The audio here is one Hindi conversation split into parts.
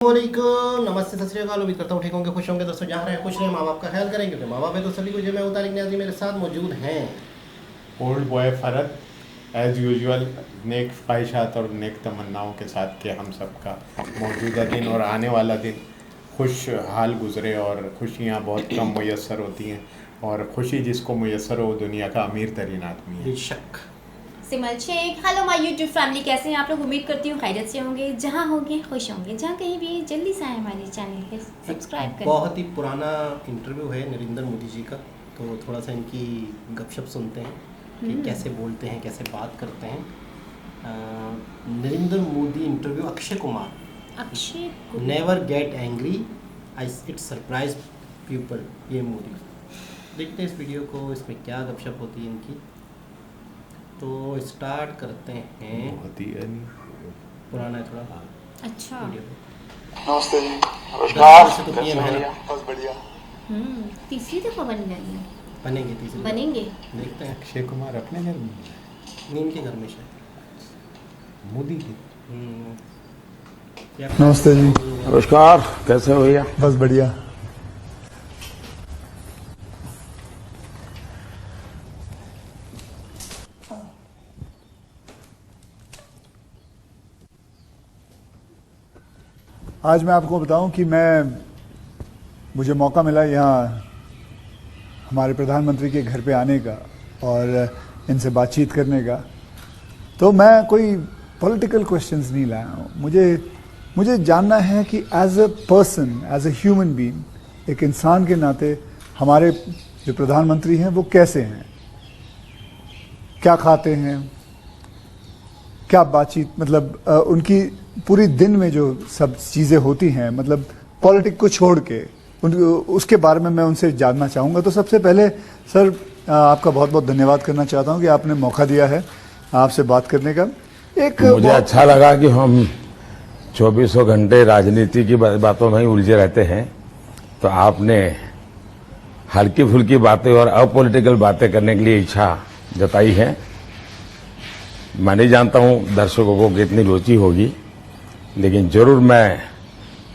वालेकुम, नमस्ते, सत श्री अकाल। उम्मीद करता हूँ ठीक होंगे, खुश होंगे। दोस्तों जहाँ रहे खुश रहे, माँ बाप का ख्याल करें, क्योंकि माँ बाप है तो सभी कुछ है। मैं उतारिक न्याजी मेरे साथ मौजूद हैं। ओल्ड बॉय फरत एज यूजुअल नेक ख्वाहिशात और नेक तमन्नाओं के साथ कि हम सबका मौजूदा दिन और आने वाला दिन खुशहाल गुजरे। और खुशियाँ बहुत कम मुयस्सर होती हैं, और खुशी जिसको मुयस्सर हो वो दुनिया का अमीर तरीन आदमी है। बेशक। Simal Shaikh, hello my YouTube family, कैसे हैं आप लोग? उम्मीद करती हूँ खैरियत से होंगे, जहाँ होंगे खुश होंगे। जहाँ कहीं भी जल्दी से आए हमारे चैनल के सब्सक्राइब करें। बहुत ही पुराना इंटरव्यू है नरेंद्र मोदी जी का, तो थोड़ा सा इनकी गपशप सुनते हैं कि कैसे बोलते हैं, कैसे बात करते हैं। Narendra Modi interview Akshay Kumar. Never get angry, it surprise people, ये मोदी। देखते हैं इस वीडियो को, इसमें क्या गपशप होती है इनकी। तो स्टार्ट करते हैं। बहुत ही पुराना है थोड़ा। अच्छा, वीडियो नमस्ते जी, नमस्कार। वैसे तो PM है ना। बस बढ़िया। तीसरी दफा बन गई है। बनेंगे तीसरी। बनेंगे। देखते हैं। अक्षय कुमार अपने घर में, नीम के घर में शायद। मोदी की। क्या नमस्ते जी। नमस्कार, कैसे हो भैया? बस बढ़िया। आज मैं आपको बताऊं कि मुझे मौका मिला यहाँ हमारे प्रधानमंत्री के घर पे आने का और इनसे बातचीत करने का। तो मैं कोई पॉलिटिकल क्वेश्चंस नहीं लाया हूँ। मुझे जानना है कि as a person, as a human being, एक इंसान के नाते हमारे जो प्रधानमंत्री हैं वो कैसे हैं, क्या खाते हैं, क्या बातचीत, मतलब उनकी पूरी दिन में जो सब चीज़ें होती हैं, मतलब पॉलिटिक को छोड़ के उसके बारे में मैं उनसे जानना चाहूँगा। तो सबसे पहले सर, आपका बहुत बहुत धन्यवाद करना चाहता हूँ कि आपने मौका दिया है आपसे बात करने का। मुझे अच्छा लगा कि हम 24 घंटे राजनीति की बातों में ही उलझे रहते हैं, तो आपने हल्की फुल्की बातें और अपॉलिटिकल बातें करने के लिए इच्छा जताई है। मैं नहीं जानता हूं दर्शकों को कितनी रुचि होगी, लेकिन जरूर मैं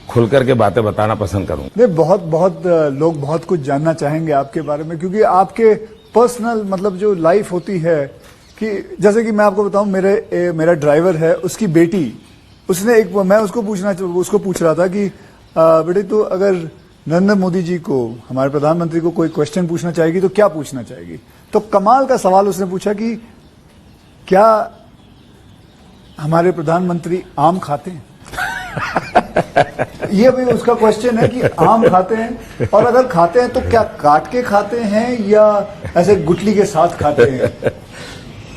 खुलकर के बातें बताना पसंद करूंगा। नहीं, बहुत लोग बहुत कुछ जानना चाहेंगे आपके बारे में, क्योंकि आपके पर्सनल मतलब जो लाइफ होती है, कि जैसे कि मैं आपको बताऊं, मेरा ड्राइवर है, उसकी बेटी, उसने मैं उसको पूछ रहा था कि बेटे तो अगर नरेंद्र मोदी जी को, हमारे प्रधानमंत्री को कोई क्वेश्चन पूछना चाहेगी तो क्या पूछना चाहेगी? तो कमाल का सवाल उसने पूछा कि क्या हमारे प्रधानमंत्री आम खाते हैं? ये भी उसका क्वेश्चन है कि आम खाते हैं, और अगर खाते हैं तो क्या काट के खाते हैं या ऐसे गुठली के साथ खाते हैं?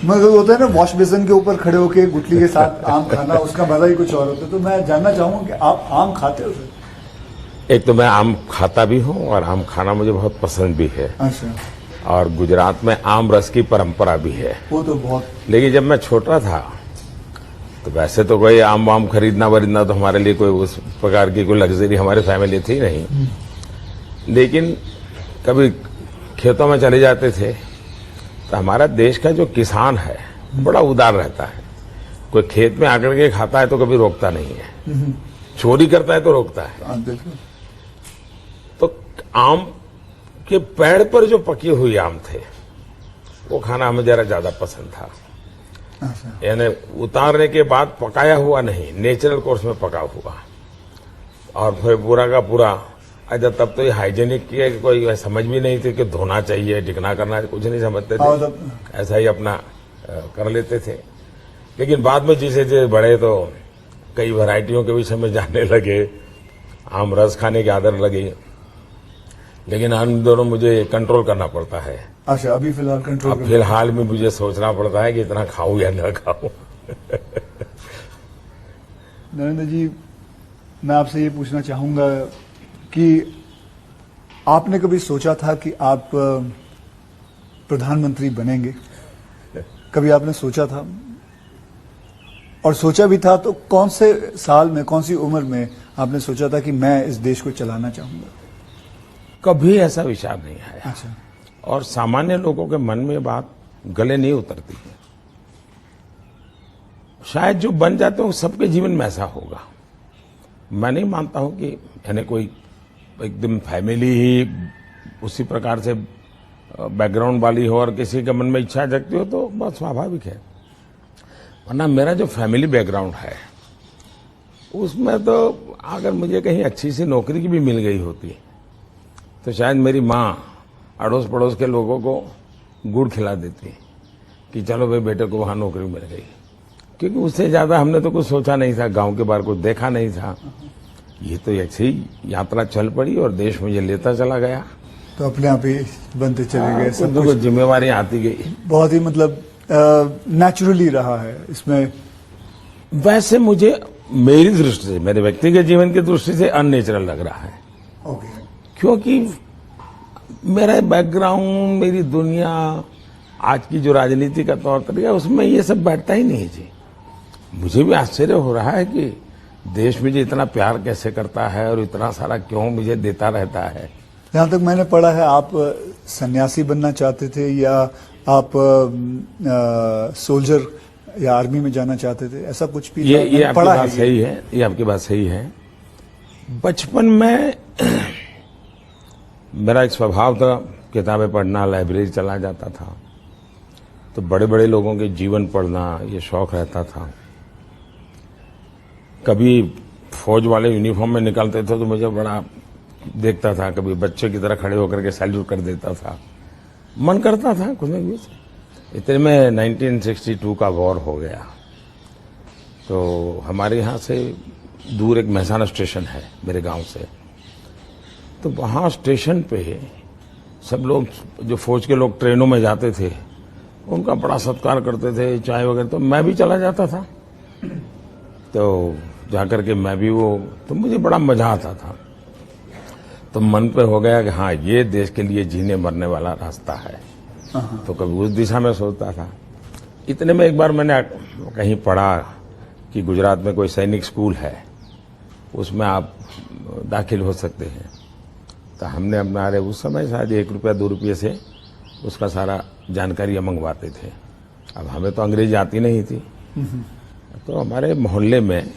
मतलब होता है ना, वॉश बेसिन के ऊपर खड़े होके गुठली के साथ आम खाना, उसका मजा ही कुछ और होता है। तो मैं जानना चाहूंगा कि आप आम खाते हो सर? एक तो मैं आम खाता भी हूं और आम खाना मुझे बहुत पसंद भी है। अच्छा। और गुजरात में आम रस की परंपरा भी है। वो तो बहुत। लेकिन जब मैं छोटा था तो वैसे तो कोई आम वाम खरीदना वरीदना तो हमारे लिए कोई उस प्रकार की कोई लग्जरी हमारी फैमिली थी नहीं। लेकिन कभी खेतों में चले जाते थे तो हमारा देश का जो किसान है बड़ा उदार रहता है। कोई खेत में आकर के खाता है तो कभी रोकता नहीं है, चोरी करता है तो रोकता है। तो आम के पेड़ पर जो पके हुए आम थे वो खाना हमें जरा ज्यादा पसंद था। यानी उतारने के बाद पकाया हुआ नहीं, नेचुरल कोर्स में पका हुआ। और फिर पूरा का पूरा, अच्छा तब तो ये हाइजीनिक की कोई समझ भी नहीं थी कि धोना चाहिए, टिकना करना, कुछ नहीं समझते थे, ऐसा ही अपना कर लेते थे। लेकिन बाद में जैसे जैसे बड़े तो कई वैरायटियों के विषय में जानने लगे, आम रस खाने की आदत लगी। लेकिन इन दोनों मुझे कंट्रोल करना पड़ता है। अच्छा, अभी फिलहाल कंट्रोल। अब फिलहाल में मुझे सोचना पड़ता है कि इतना खाऊं या न खाऊं। नरेंद्र जी, मैं आपसे ये पूछना चाहूंगा कि आपने कभी सोचा था कि आप प्रधानमंत्री बनेंगे? कभी आपने सोचा था? और सोचा भी था तो कौन से साल में, कौन सी उम्र में आपने सोचा था कि मैं इस देश को चलाना चाहूंगा? कभी ऐसा विचार नहीं आया। अच्छा। और सामान्य लोगों के मन में बात गले नहीं उतरती है। शायद जो बन जाते हैं सबके जीवन में ऐसा होगा। मैं नहीं मानता हूं कि यानी कोई एकदम फैमिली ही उसी प्रकार से बैकग्राउंड वाली हो और किसी के मन में इच्छा जगती हो तो बहुत स्वाभाविक है। वरना मेरा जो फैमिली बैकग्राउंड है उसमें तो अगर मुझे कहीं अच्छी सी नौकरी की भी मिल गई होती तो शायद मेरी माँ अड़ोस पड़ोस के लोगों को गुड़ खिला देती कि चलो भाई बेटे को वहां नौकरी मिल गई, क्योंकि उससे ज्यादा हमने तो कुछ सोचा नहीं था, गांव के बाहर कुछ देखा नहीं था। ये तो ऐसे ही यात्रा चल पड़ी और देश मुझे लेता चला गया, तो अपने आप ही बनते चले गए, सब कुछ जिम्मेवारी आती गई। बहुत ही मतलब नेचुरली रहा है इसमें। वैसे मुझे मेरी दृष्टि से, मेरे व्यक्तिगत जीवन की दृष्टि से अननेचुरल लग रहा है, क्योंकि मेरा बैकग्राउंड, मेरी दुनिया, आज की जो राजनीति का तौर तरीका उसमें ये सब बैठता ही नहीं जी। मुझे भी आश्चर्य हो रहा है कि देश मुझे इतना प्यार कैसे करता है और इतना सारा क्यों मुझे देता रहता है। जहां तक मैंने पढ़ा है आप सन्यासी बनना चाहते थे या आप सोल्जर या आर्मी में जाना चाहते थे, ऐसा कुछ भी? ये आपकी बात सही है, ये आपकी बात सही है। बचपन में मेरा एक स्वभाव था, किताबें पढ़ना, लाइब्रेरी चला जाता था, तो बड़े बड़े लोगों के जीवन पढ़ना ये शौक रहता था। कभी फौज वाले यूनिफॉर्म में निकलते थे तो मुझे बड़ा देखता था, कभी बच्चे की तरह खड़े होकर के सैल्यूट कर देता था, मन करता था कुछ न कुछ। इतने में 1962 का वॉर हो गया, तो हमारे यहाँ से दूर एक मेहसाना स्टेशन है मेरे गांव से, तो वहाँ स्टेशन पे सब लोग, जो फौज के लोग ट्रेनों में जाते थे, उनका बड़ा सत्कार करते थे, चाय वगैरह, तो मैं भी चला जाता था। तो जाकर के मैं भी तो मुझे बड़ा मजा आता था। तो मन पे हो गया कि हाँ, ये देश के लिए जीने मरने वाला रास्ता है, तो कभी उस दिशा में सोचता था। इतने में एक बार मैंने कहीं पढ़ा कि गुजरात में कोई सैनिक स्कूल है, उसमें आप दाखिल हो सकते हैं। तो हमने अपना उस समय शायद 1 रुपया 2 रुपये से उसका सारा जानकारियाँ मंगवाते थे। अब हमें तो अंग्रेजी आती नहीं थी, तो हमारे मोहल्ले में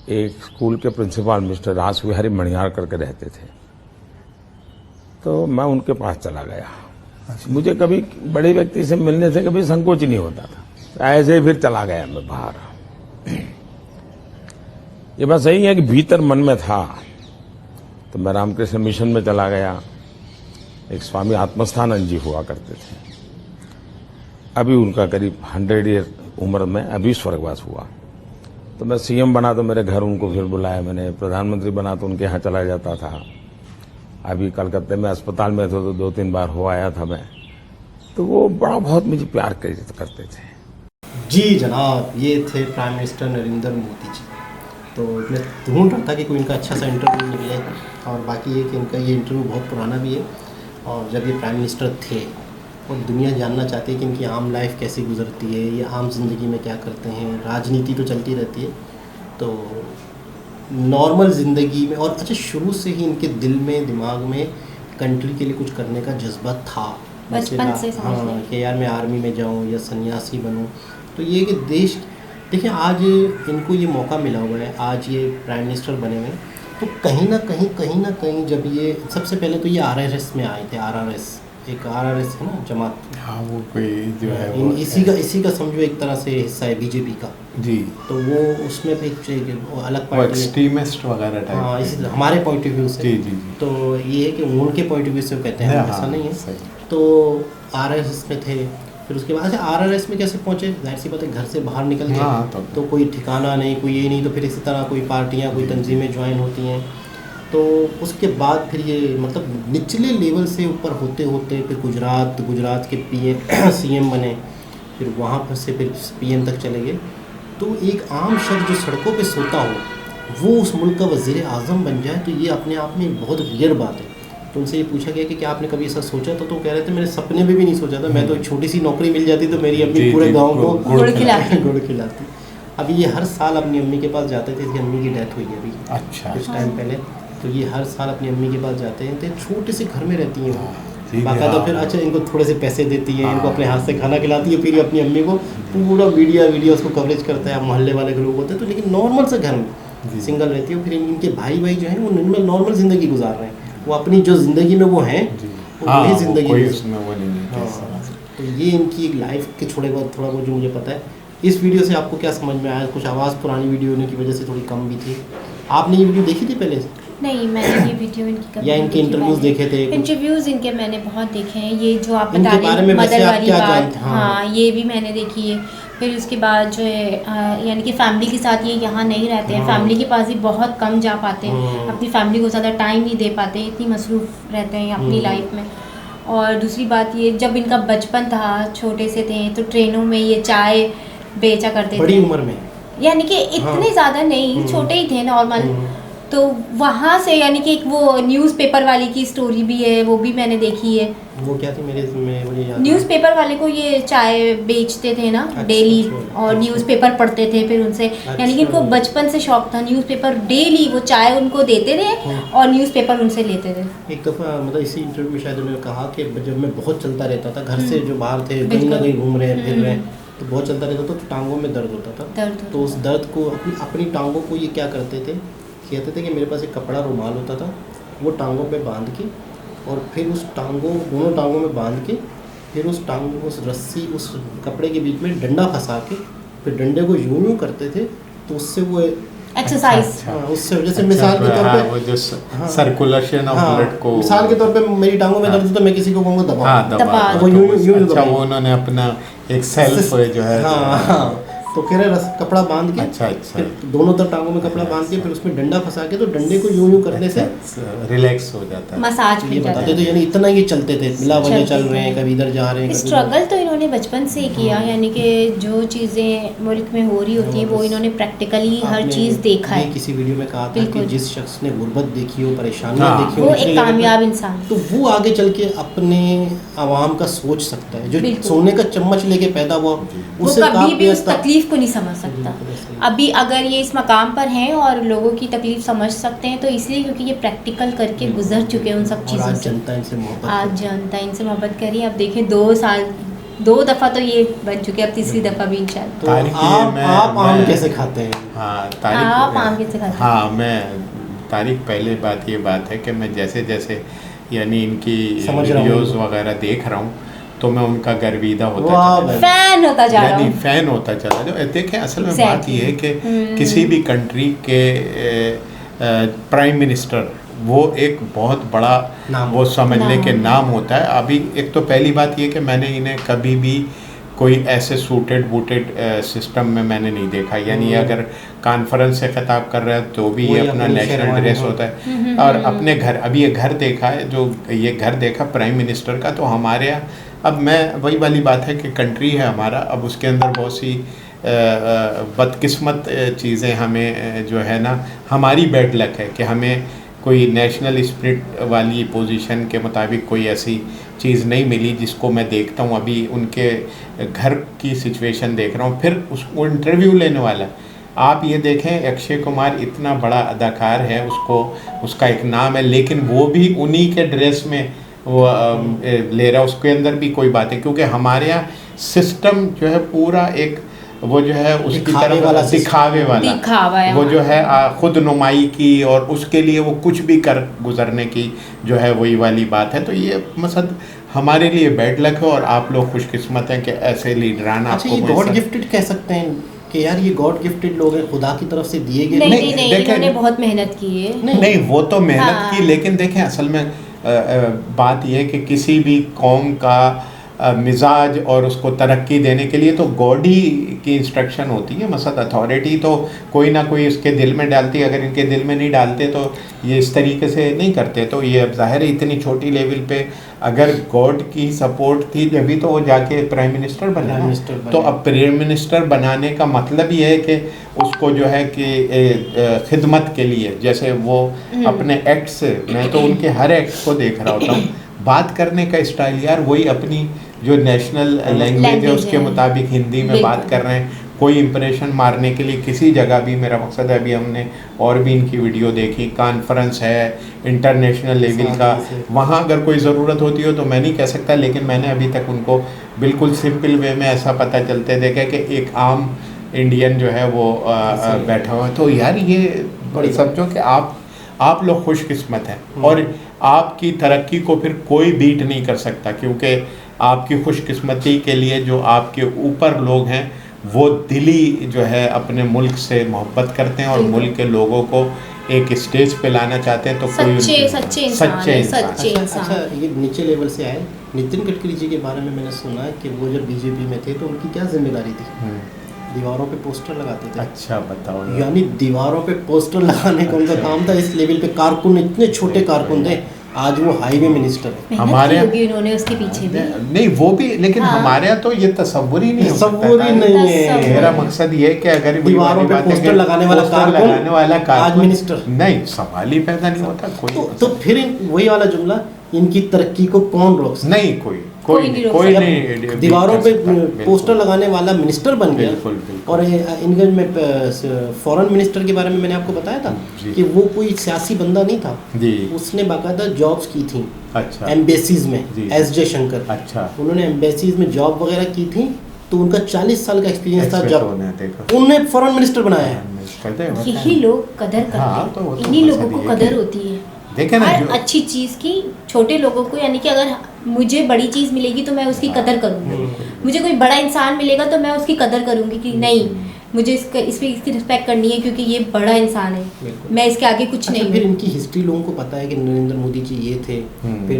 एक स्कूल के प्रिंसिपल मिस्टर रास विहारी मणियार करके रहते थे, तो मैं उनके पास चला गया। मुझे कभी बड़े व्यक्ति से मिलने से कभी संकोच नहीं होता था, ऐसे ही फिर चला गया मैं बाहर। ये बात सही है कि भीतर मन में था, तो मैं रामकृष्ण मिशन में चला गया। एक स्वामी आत्मस्थानंद जी हुआ करते थे, अभी उनका करीब 100 ईयर उम्र में अभी स्वर्गवास हुआ। तो मैं सीएम बना तो मेरे घर उनको फिर बुलाया मैंने, प्रधानमंत्री बना तो उनके यहाँ चला जाता था। अभी कलकत्ते में अस्पताल में थे तो 2-3 बार हो आया था मैं। तो वो बड़ा बहुत मुझे प्यार करते थे। जी जनाब, ये थे प्राइम मिनिस्टर नरेंद्र मोदी जी। तो मैं ढूंढ रहा था कि कोई इनका अच्छा सा इंटरव्यू निकले, और बाकी ये कि इनका ये इंटरव्यू बहुत पुराना भी है, और जब ये प्राइम मिनिस्टर थे और दुनिया जानना चाहती है कि इनकी आम लाइफ कैसी गुजरती है, ये आम जिंदगी में क्या करते हैं। राजनीति तो चलती रहती है, तो नॉर्मल ज़िंदगी में, और अच्छा शुरू से ही इनके दिल में, दिमाग में कंट्री के लिए कुछ करने का जज्बा था बचपन से। हाँ, कि यार मैं आर्मी में जाऊँ या सन्यासी बनूँ। तो ये कि देश, देखिए आज इनको ये मौका मिला हुआ है, आज ये प्राइम मिनिस्टर बने हुए हैं, तो कहीं ना कहीं जब ये सबसे पहले तो ये आरआरएस में आए थे। आरआरएस एक आरआरएस है ना, जमात। हाँ, वो कोई जो है वो इसी का समझो एक तरह से हिस्सा है बीजेपी का जी। तो वो उसमें भी एक अलग पार्टी, एक्सट्रीमिस्ट वगैरह टाइप। हाँ, इसी हमारे पॉइंट ऑफ व्यू से। जी। तो ये है कि उनके पॉइंट ऑफ व्यू से कहते हैं, ऐसा नहीं है। तो आरआरएस में थे, फिर उसके बाद आरआरएस में कैसे पहुंचे, जाहिर सी बात है घर से बाहर निकल गए, तो कोई ठिकाना नहीं, कोई ये नहीं, तो फिर इसी तरह कोई पार्टियां, कोई तंजीमें ज्वाइन होती हैं। तो उसके बाद फिर ये मतलब निचले लेवल से ऊपर होते होते फिर गुजरात के पीएम सीएम बने, फिर वहाँ पर से फिर पीएम तक चले गए। तो एक आम शख्स जो सड़कों पे सोता हो वो उस मुल्क का वज़ीर आज़म बन जाए, तो ये अपने आप में बहुत रियर बात है। तो उनसे ये पूछा गया कि क्या आपने कभी ऐसा सोचा था? तो कह रहे थे मैंने सपने में भी नहीं सोचा था, मैं तो एक छोटी सी नौकरी मिल जाती तो मेरी अपनी पूरे गाँव को गुड़ खिलाती। अभी ये हर साल अपनी अम्मी के पास जाते थे, इसकी अम्मी की डेथ हुई है अभी कुछ टाइम पहले। तो ये हर साल अपनी अम्मी के पास जाते हैं, तो छोटे से घर में रहती हैं बाकायदा। फिर अच्छा इनको थोड़े से पैसे देती है, इनको अपने हाथ से खाना खिलाती है, फिर अपनी अम्मी को पूरा मीडिया उसको कवरेज करता है, मोहल्ले वाले लोग होते हैं। तो लेकिन नॉर्मल से घर में सिंगल रहती है, फिर इनके भाई जो हैं वो नॉर्मल ज़िंदगी गुजार रहे हैं, वो अपनी जो ज़िंदगी में वो हैं वही ज़िंदगी कोई उसमें वो नहीं है। तो ये इनकी लाइफ के थोड़ा बहुत जो मुझे पता है। इस वीडियो से आपको क्या समझ में आया? कुछ आवाज़ पुरानी वीडियो होने की वजह से थोड़ी कम भी थी। आपने ये वीडियो देखी थी पहले से? नहीं, मैंने ये वीडियो इनकी कभी या इनके इंटरव्यूज़ देखे थे? इंटरव्यूज़ इनके मैंने बहुत देखे हैं। ये जो आप इनके बता बारे रहे में हैं वैसे मदर आप वाली क्या बात, जानते हैं? हाँ ये भी मैंने देखी है। फिर उसके बाद जो है यानी कि फैमिली के साथ ये यहाँ नहीं रहते हैं, फैमिली के पास ही बहुत कम जा पाते हैं, अपनी फैमिली को ज़्यादा टाइम नहीं दे पाते, इतनी मसरूफ़ रहते हैं अपनी लाइफ में। और दूसरी बात ये, जब इनका बचपन था, छोटे से थे, तो ट्रेनों में ये चाय बेचा करते थे बड़ी उम्र में, यानी कि इतने ज़्यादा नहीं, छोटे ही थे नॉर्मल। तो वहाँ से यानी कि एक वो न्यूज़पेपर वाली की स्टोरी भी है, वो भी मैंने देखी है। वो क्या थी मुझे याद न्यूज़पेपर वाले को ये चाय बेचते थे ना डेली, और न्यूज़पेपर पढ़ते थे फिर उनसे, यानी कि इनको बचपन से शौक था न्यूज़पेपर, डेली वो चाय उनको देते थे और न्यूज़पेपर उनसे लेते थे। एक दफ़ा मतलब इसी इंटरव्यू में शायद उन्होंने कहा कि जब मैं बहुत चलता रहता था, घर से जो बाहर थे कहीं ना कहीं घूम रहे हैं फिर रहे हैं, तो बहुत चलता रहता था तो टांगों में दर्द होता था। तो उस दर्द को अपनी टांगों को ये क्या करते थे, कहते थे कि मेरे पास एक कपड़ा रुमाल होता था, वो टांगों पे बांध के, और फिर उस दोनों टांगों में बांध के, फिर उस रस्सी उस कपड़े के बीच में डंडा फंसा के, फिर डंडे को यूं करते थे, तो उससे वो एक्सरसाइज, उससे जैसे मिसाल के तौर पे वो जो सर्कुलेशन ऑफ ब्लड को, मिसाल के तौर पे मेरी टांगों में दर्द है तो मैं किसी को कहूँगा दबा, वो अच्छा वो उन्होंने अपना एक सेल्फ जो है तो फिर कपड़ा बांध के, अच्छा फिर दोनों तरफ टांगों में कपड़ा बांध के, फिर उसमें डंडा फंसा के, तो डंडे को यूं करने से रिलैक्स हो जाता है, मसाज ये बताते थे। यानी इतना ये चलते थे, मिला वजह चल रहे हैं, कभी इधर जा रहे हैं। स्ट्रगल तो इन्होंने बचपन से ही किया, यानी कि जो चीज़ें मुल्क में हो रही होती हैं वो इन्होंने प्रैक्टिकली हर चीज़ देखा है। किसी वीडियो में कहा था कि जिस शख्स ने गुर्बत देखी हो, परेशानियां देखी हो, वो एक कामयाब इंसान, तो वो आगे चल के अपने आवाम का सोच सकता है। जो सोने का चम्मच लेके पैदा हुआ, वो कभी भी उस तकलीफ को नहीं समझ सकता। अभी अगर ये इस मकाम पर हैं और लोगों की तकलीफ समझ सकते हैं, तो इसलिए क्योंकि ये प्रैक्टिकल करके गुजर चुके हैं उन सब चीज़ों से। आज जनता इनसे मोहब्बत करी। अब देखें 2 दफ़ा तो ये बन चुके, अब तीसरी दफ़ा भी इंशाल्लाह। तो आप आम कैसे खाते हैं? आप आम कैसे खाते हैं? हाँ, मैं तारिक, पहले ये बात है कि मैं जैसे जैसे यानी इनकी वीडियोस वगैरह देख रहा हूँ, तो मैं उनका गर्विदा फैन होता जा रहा हूँ, फैन होता चला जाऊँ। देखें, असल में बात ये है कि किसी भी कंट्री के प्राइम मिनिस्टर वो एक बहुत बड़ा वो समझने के नाम होता है। अभी एक तो पहली बात ये कि मैंने इन्हें कभी भी कोई ऐसे सूटेड बूटेड सिस्टम में मैंने नहीं देखा, यानी अगर कॉन्फ्रेंस से खिताब कर रहा है तो भी ये अपना नेशनल ड्रेस होता है, और अपने घर, अभी ये घर देखा है, जो ये घर देखा प्राइम मिनिस्टर का, तो हमारे यहाँ अब मैं वही वाली बात है कि कंट्री है हमारा, अब उसके अंदर बहुत सी बदकिस्मत चीज़ें हमें जो है ना, हमारी बैड लक है कि हमें कोई नेशनल स्पिरिट वाली पोजीशन के मुताबिक कोई ऐसी चीज़ नहीं मिली जिसको मैं देखता हूँ। अभी उनके घर की सिचुएशन देख रहा हूँ, फिर उसको इंटरव्यू लेने वाला, आप ये देखें, अक्षय कुमार इतना बड़ा अदाकार है, उसका एक नाम है, लेकिन वो भी उन्हीं के ड्रेस में वो ले रहा है, उसके अंदर भी कोई बात है, क्योंकि हमारे यहाँ सिस्टम जो है पूरा एक वो जो है उसकी तरफ दिखावे वाला वो जो है खुद नुमाई की, और उसके लिए वो कुछ भी कर गुजरने की जो है वही वाली बात है। तो ये मसद हमारे लिए बैड लक है, और आप लोग खुशकिस्मत हैं कि ऐसे लीडरान आपको गॉड गिफ्टेड कह सकते हैं कि यार ये गॉड गिफ्टेड लोग हैं, खुदा की तरफ से दिए गए। नहीं, इन्होंने बहुत मेहनत की है। नहीं, वो तो मेहनत की, लेकिन देखें असल में बात यह है कि किसी भी कौम का मिजाज और उसको तरक्की देने के लिए तो गॉड ही की इंस्ट्रक्शन होती है। मसद अथॉरिटी तो कोई ना कोई इसके दिल में डालती है, अगर इनके दिल में नहीं डालते तो ये इस तरीके से नहीं करते। तो ये अब ज़ाहिर है इतनी छोटी लेवल पे अगर गॉड की सपोर्ट थी जभी तो वो जाके प्राइम मिनिस्टर बना। तो अब प्राइम मिनिस्टर बनाने का मतलब ये है कि उसको जो है कि खिदमत के लिए, जैसे वो अपने एक्ट से, मैं तो उनके हर एक्ट को देख रहा होता हूँ, बात करने का स्टाइल यार वही अपनी जो नेशनल लैंग्वेज है उसके मुताबिक हिंदी में बात कर रहे हैं, कोई इंप्रेशन मारने के लिए किसी जगह भी। मेरा मकसद है, अभी हमने और भी इनकी वीडियो देखी, कॉन्फ्रेंस है इंटरनेशनल लेवल का, वहाँ अगर कोई ज़रूरत होती हो तो मैं नहीं कह सकता, लेकिन मैंने अभी तक उनको बिल्कुल सिंपल वे में ऐसा पता चलते देखा कि एक आम इंडियन जो है वो बैठा हुआ है। तो यार ये बड़ी समझो कि आप लोग खुशकिस्मत हैं और आपकी तरक्की को फिर कोई बीट नहीं कर सकता, क्योंकि आपकी खुशकिस्मती के लिए जो आपके ऊपर लोग हैं वो दिली जो है अपने मुल्क से मोहब्बत करते हैं और मुल्क के लोगों को एक स्टेज पे लाना चाहते हैं। तो सच्चे इंसान। अच्छा, ये नीचे लेवल से आए। नितिन गडकरी जी के बारे में मैंने सुना है कि वो जब बीजेपी में थे तो उनकी क्या जिम्मेदारी थी, दीवारों पे पोस्टर लगाते थे। अच्छा बताओ। यानी दीवारों पे पोस्टर लगाने का उनका काम था। इस लेवल पे कारकुन, इतने छोटे कारकुन थे, आज वो हाईवे मिनिस्टर है। हमारे उन्होंने उसके पीछे भी नहीं वो भी, लेकिन हमारे यहाँ तो ये तस्वुर ही नहीं, तस्वुर ही नहीं है। मेरा मकसद ये है कि अगर दीवारों पे पोस्टर लगाने वाला कारकुन आज मिनिस्टर, नहीं सवाल ही पैदा नहीं होता कोई। तो फिर वही वाला जुमला, इनकी तरक्की को कौन रोक सकता? नहीं कोई नहीं। दीवारों पे पोस्टर लगाने वाला मिनिस्टर बन गया। और इनके में फॉरेन मिनिस्टर के बारे में मैंने आपको बताया था कि वो कोई सियासी बंदा नहीं था जी। उसने बाकायदा जॉब्स की थी। अच्छा। एम्बेसीज में एस जयशंकर। अच्छा। उन्होंने एम्बेसीज में जॉब वगैरह की थी, तो उनका 40 साल का एक्सपीरियंस था जब उन्हें फॉरेन मिनिस्टर बनाया है। यही लोग कदर करते हैं, इन्हीं लोगों को कदर होती है हर अच्छी चीज़ की। छोटे लोगों को, यानी कि अगर मुझे बड़ी चीज़ मिलेगी तो मैं उसकी कदर करूँगी, मुझे कोई बड़ा इंसान मिलेगा तो मैं उसकी कदर करूँगी कि नहीं मुझे इसकी रिस्पेक्ट करनी है क्योंकि ये बड़ा इंसान है, मैं इसके आगे कुछ नहीं। फिर इनकी हिस्ट्री लोगों को पता है कि नरेंद्र मोदी जी ये थे, फिर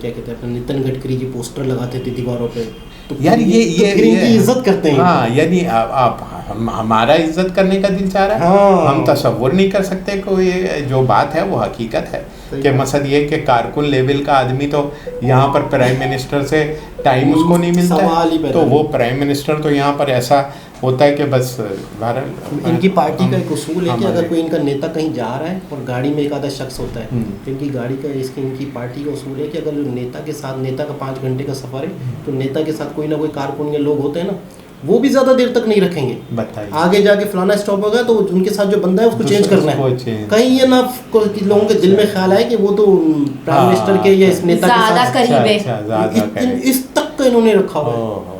क्या कहते हैं अपने नितिन गडकरी जी पोस्टर लगाते थे दीवारों पे। तो यार ये इनकी इज्जत करते हैं। हाँ, यानी आप हमारा इज्जत करने का दिल चाह रहा है। हाँ। हम तसव्वुर नहीं कर सकते कोई जो बात है वो हकीकत है कि मकसद ये कि कारकुन लेवल का आदमी तो यहाँ पर प्राइम मिनिस्टर से टाइम उसको नहीं मिलता, तो वो प्राइम मिनिस्टर तो यहाँ पर ऐसा होता है कि बस इनकी पार्टी का एक उसूल है कि अगर कोई इनका नेता कहीं जा रहा है और गाड़ी में एक आधा शख्स होता है, तो इनकी गाड़ी का इनकी पार्टी का उसूल है कि अगर नेता का 5 घंटे का सफर है तो नेता के साथ कोई ना कोई कारकुन या लोग होते हैं ना, वो भी ज्यादा देर तक नहीं रखेंगे। बताइए आगे जाके फलाना स्टॉप होगा तो उनके साथ जो बंदा है उसको चेंज करना है। कहीं ये ना लोगों के दिल में ख्याल आए कि वो तो प्राइम मिनिस्टर के या इस नेता के साथ करीब है, इस तक का इन्होंने रखा हुआ है।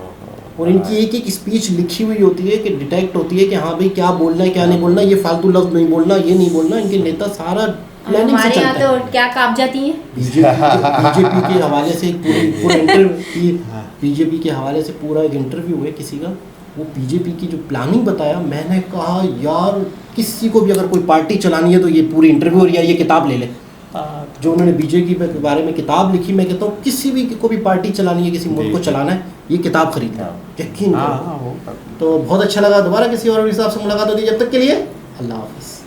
और इनकी एक स्पीच लिखी हुई होती है कि डिटेक्ट होती है कि हाँ भाई क्या बोलना है क्या नहीं बोलना, ये फालतू लफ्ज नहीं बोलना, ये नहीं बोलना। इनके नेता सारा प्लानिंग से चलता है। तो क्या काप जाती है बीजेपी के हवाले से पूरा इंटरव्यू, बीजेपी के हवाले से पूरा एक इंटरव्यू है किसी का, वो बीजेपी की जो प्लानिंग बताया, मैंने कहा यार किसी को भी अगर कोई पार्टी चलानी है तो ये पूरी इंटरव्यू और ये किताब ले ले। जो उन्होंने बीजेपी के बारे में किताब लिखी, मैं कहता हूँ किसी भी को भी पार्टी चलानी है, किसी मुल्क को चलाना है, ये किताब खरीदना यकीन। तो बहुत अच्छा लगा, दोबारा किसी और हिसाब से मुलाकात होती है, जब तक के लिए अल्लाह हाफिज़।